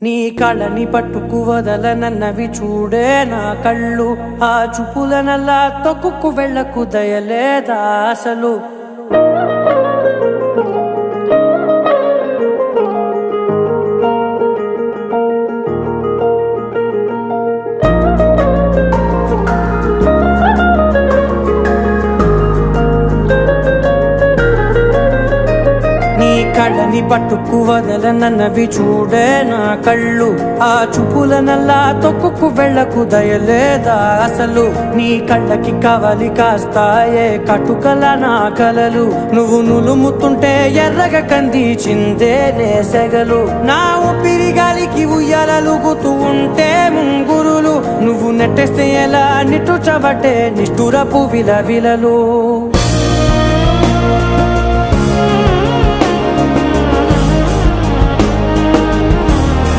నీ కళని పట్టుకు వదలనన్నవి చూడే నా కళ్ళు, ఆ చూపులనల్లా తొక్కుకు వెళ్ళకు దయలేదా అసలు. కళ్ళని పట్టుకు వదలనన్నవి చూడే నా కళ్ళు, ఆ చూపులనల్లా తొక్కుకు వెళ్ళకు దయలేదా అసలు. నీ కళ్ళకి కవలి కాస్తాయే కటుకల నా కలలు, నువ్వు నులుముతుంటే ఎర్రగా కందిచిందే నేసెగలు. నా ఊపిరి గాలికి ఉయ్యాలలుగుతూ ఉంటే ముంగురులు, నువ్వు నెట్టేస్తే ఎలా నిట్టుచబట్టే నిష్ఠురపు విలవిలలు.